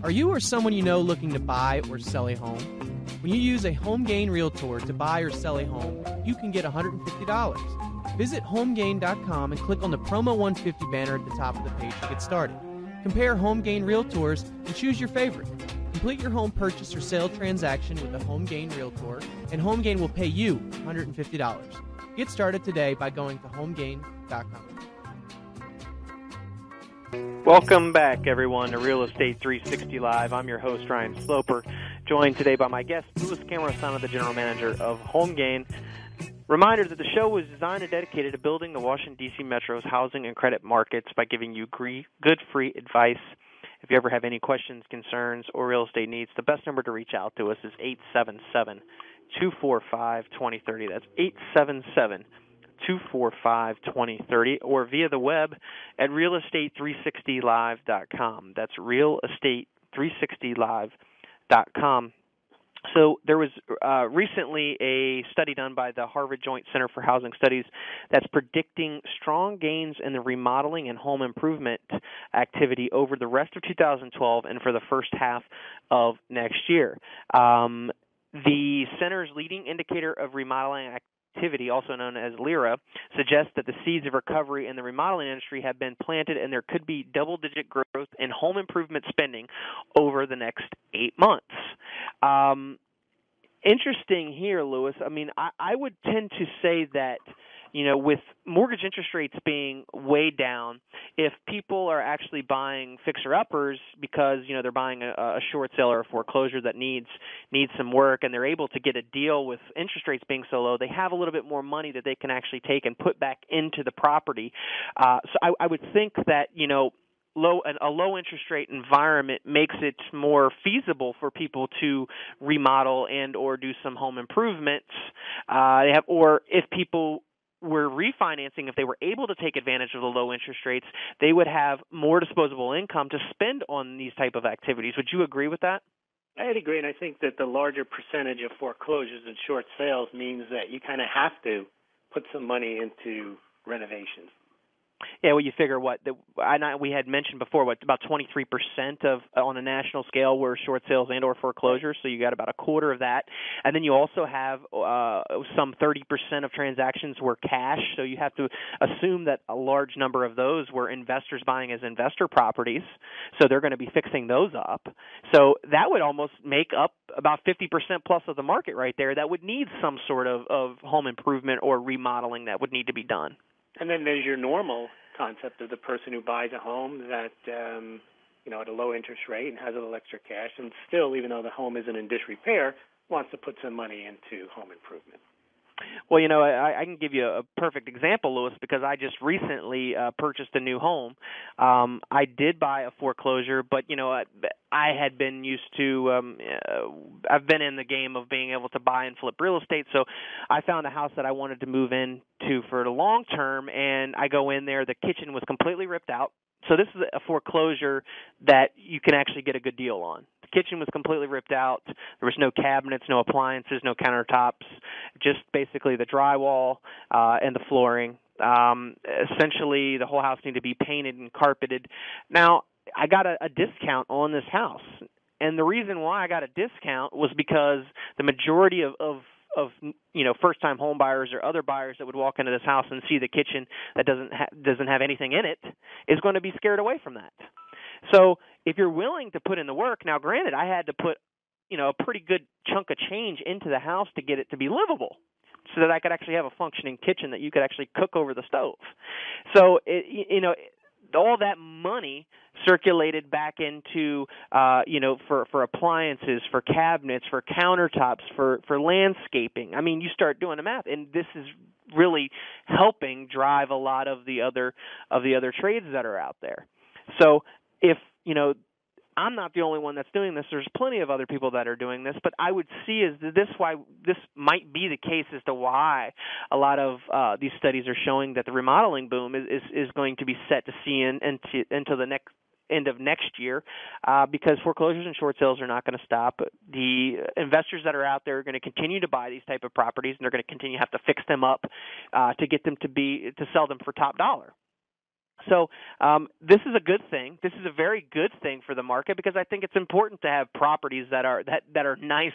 Are you or someone you know looking to buy or sell a home? When you use a HomeGain Realtor to buy or sell a home, you can get $150. Visit HomeGain.com and click on the Promo 150 banner at the top of the page to get started. Compare HomeGain Realtors and choose your favorite. Complete your home purchase or sale transaction with a HomeGain Realtor, and HomeGain will pay you $150. Get started today by going to HomeGain.com. Welcome back, everyone, to Real Estate 360 Live. I'm your host, Ryan Sloper, joined today by my guest, Louis Cammarosano, the General Manager of HomeGain. Reminder that the show was designed and dedicated to building the Washington, D.C. Metro's housing and credit markets by giving you good free advice. If you ever have any questions, concerns, or real estate needs, the best number to reach out to us is 877-245-2030. That's 877-245-2030, or via the web at realestate360live.com. That's realestate360live.com. So there was recently a study done by the Harvard Joint Center for Housing Studies that's predicting strong gains in the remodeling and home improvement activity over the rest of 2012 and for the first half of next year. The center's leading indicator of remodeling activity, also known as LIRA, suggests that the seeds of recovery in the remodeling industry have been planted, and there could be double-digit growth in home improvement spending over the next 8 months. Interesting here, Louis. I mean, I would tend to say that, you know, with mortgage interest rates being way down, if people are actually buying fixer-uppers because, you know, they're buying a short sale or a foreclosure that needs some work, and they're able to get a deal with interest rates being so low, they have a little bit more money that they can actually take and put back into the property. So I would think that, you know, a low interest rate environment makes it more feasible for people to remodel and or do some home improvements. Or if people were refinancing, if they were able to take advantage of the low interest rates, they would have more disposable income to spend on these type of activities. Would you agree with that? I'd agree, and I think that the larger percentage of foreclosures and short sales means that you kind of have to put some money into renovations. Yeah, well, you figure we had mentioned before, about 23% of on a national scale were short sales and or foreclosures, so you got about a quarter of that. And then you also have some 30% of transactions were cash, so you have to assume that a large number of those were investors buying as investor properties, so they're going to be fixing those up. So that would almost make up about 50% plus of the market right there that would need some sort of home improvement or remodeling that would need to be done. And then there's your normal concept of the person who buys a home that, you know, at a low interest rate and has a little extra cash, and still, even though the home isn't in disrepair, wants to put some money into home improvement. Well, you know, I can give you a perfect example, Louis, because I just recently purchased a new home. I did buy a foreclosure, but, you know, I had been used to I've been in the game of being able to buy and flip real estate, so I found a house that I wanted to move into for the long term, and I go in there. The kitchen was completely ripped out. So this is a foreclosure that you can actually get a good deal on. The kitchen was completely ripped out. There was no cabinets, no appliances, no countertops, just basically the drywall and the flooring. Essentially, the whole house needed to be painted and carpeted. Now, I got a discount on this house, and the reason why I got a discount was because the majority of you know, first-time home buyers or other buyers that would walk into this house and see the kitchen that doesn't have anything in it is going to be scared away from that. So if you're willing to put in the work, now granted, I had to put, you know, a pretty good chunk of change into the house to get it to be livable, so that I could actually have a functioning kitchen that you could actually cook over the stove. So you know, all that money circulated back into, you know, for appliances, for cabinets, for countertops, for landscaping. I mean, you start doing the math, and this is really helping drive a lot of the other trades that are out there. So if, you know, I'm not the only one that's doing this. There's plenty of other people that are doing this, but I would see this might be the case as to why a lot of these studies are showing that the remodeling boom is going to be set to see until the end of next year, because foreclosures and short sales are not going to stop. The investors that are out there are going to continue to buy these type of properties, and they're going to continue to have to fix them up to get them to sell them for top dollar. So this is a good thing. This is a very good thing for the market because I think it's important to have properties that are nice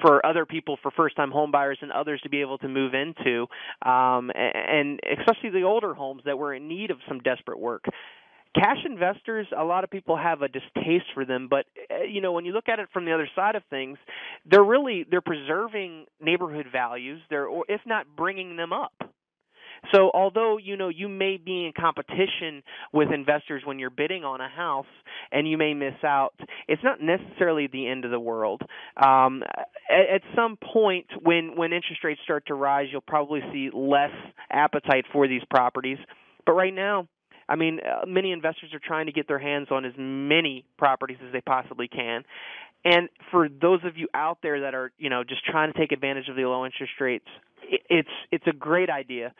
for other people, for first-time home buyers and others to be able to move into, and especially the older homes that were in need of some desperate work. Cash investors, a lot of people have a distaste for them, but when you look at it from the other side of things, they're preserving neighborhood values, or if not bringing them up. So although you may be in competition with investors when you're bidding on a house and you may miss out, it's not necessarily the end of the world. At some point when interest rates start to rise, you'll probably see less appetite for these properties. But right now, many investors are trying to get their hands on as many properties as they possibly can. And for those of you out there that are, just trying to take advantage of the low interest rates, it's a great idea.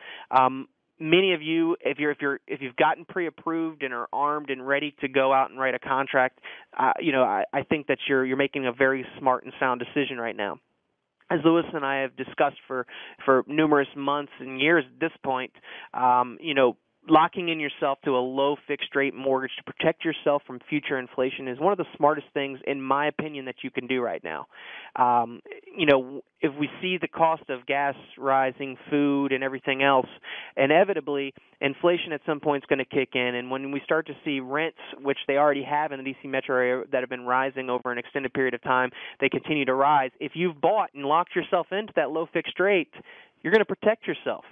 Many of you, if you've gotten pre-approved and are armed and ready to go out and write a contract, I think that you're making a very smart and sound decision right now. As Lewis and I have discussed for numerous months and years at this point, locking in yourself to a low fixed rate mortgage to protect yourself from future inflation is one of the smartest things, in my opinion, that you can do right now. If we see the cost of gas rising, food, and everything else, inevitably inflation at some point is going to kick in. And when we start to see rents, which they already have in the D.C. metro area, that have been rising over an extended period of time, they continue to rise. If you've bought and locked yourself into that low fixed rate, you're going to protect yourself.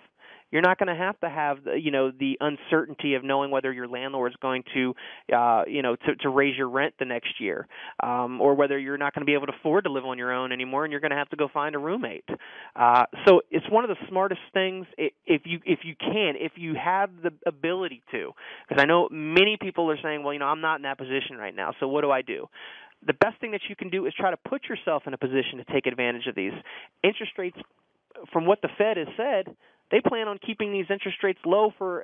You're not going to have the uncertainty of knowing whether your landlord is going to raise your rent the next year, or whether you're not going to be able to afford to live on your own anymore, and you're going to have to go find a roommate. So it's one of the smartest things if you have the ability to, because I know many people are saying, well, I'm not in that position right now, so what do I do? The best thing that you can do is try to put yourself in a position to take advantage of these interest rates. From what the Fed has said, they plan on keeping these interest rates low for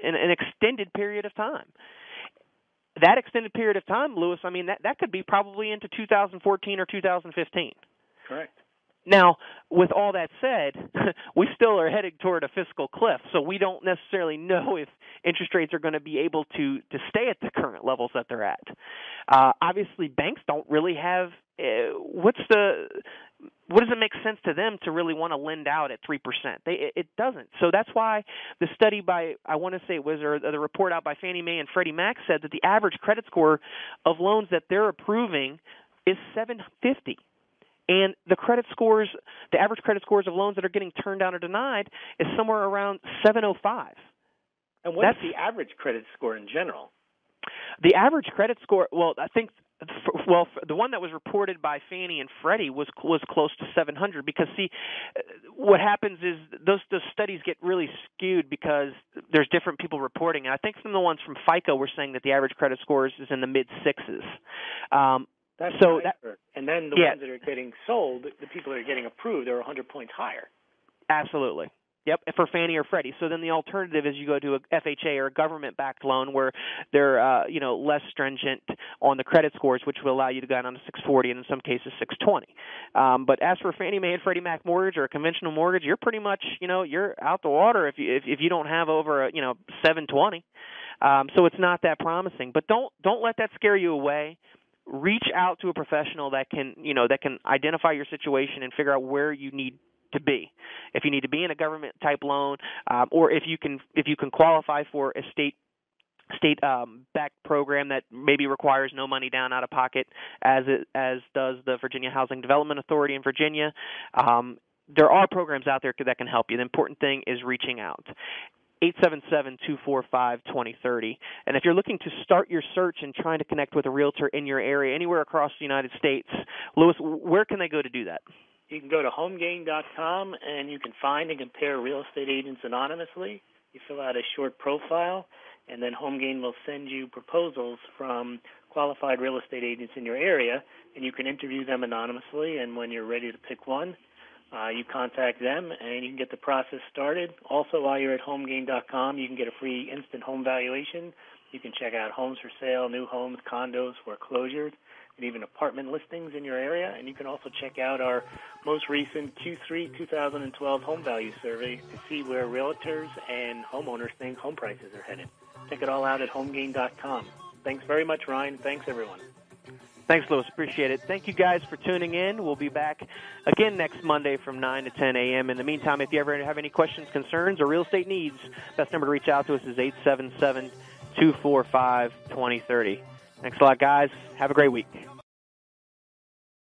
an extended period of time. That extended period of time, Lewis, that could be probably into 2014 or 2015. Correct. Now, with all that said, we still are heading toward a fiscal cliff, so we don't necessarily know if interest rates are going to be able to stay at the current levels that they're at. Obviously, banks don't really have what does it make sense to them to really want to lend out at 3%? It doesn't. So that's why the study the report out by Fannie Mae and Freddie Mac said that the average credit score of loans that they're approving is 750. And the average credit scores of loans that are getting turned down or denied is somewhere around 705. And what's the average credit score in general? The average credit score, I think, the one that was reported by Fannie and Freddie was close to 700 because, see, what happens is those studies get really skewed because there's different people reporting. And I think some of the ones from FICO were saying that the average credit scores is in the mid-sixes. And then the ones that are getting sold, the people that are getting approved, they're 100 points higher. Absolutely. Yep, for Fannie or Freddie. So then the alternative is you go to a FHA or a government-backed loan where they're less stringent on the credit scores, which will allow you to go down to 640 and in some cases 620. But as for Fannie Mae and Freddie Mac mortgage or a conventional mortgage, you're pretty much you're out the water if you don't have over 720. So it's not that promising. But don't let that scare you away. Reach out to a professional that can identify your situation and figure out where you need to be. If you need to be in a government type loan, or if you can qualify for a state backed program that maybe requires no money down out of pocket, as does the Virginia Housing Development Authority in Virginia. There are programs out there that can help you. The important thing is reaching out. 877-245-2030. And if you're looking to start your search and trying to connect with a realtor in your area, anywhere across the United States, Lewis, where can they go to do that? You can go to homegain.com and you can find and compare real estate agents anonymously. You fill out a short profile, and then HomeGain will send you proposals from qualified real estate agents in your area, and you can interview them anonymously. And when you're ready to pick one, you contact them, and you can get the process started. Also, while you're at homegain.com, you can get a free instant home valuation. You can check out homes for sale, new homes, condos, foreclosures. and even apartment listings in your area. And you can also check out our most recent Q3 2012 home value survey to see where realtors and homeowners think home prices are headed. Check it all out at homegain.com. Thanks very much, Ryan. Thanks, everyone. Thanks, Louis. Appreciate it. Thank you guys for tuning in. We'll be back again next Monday from 9 to 10 a.m. In the meantime, if you ever have any questions, concerns, or real estate needs, best number to reach out to us is 877-245-2030. Thanks a lot, guys. Have a great week.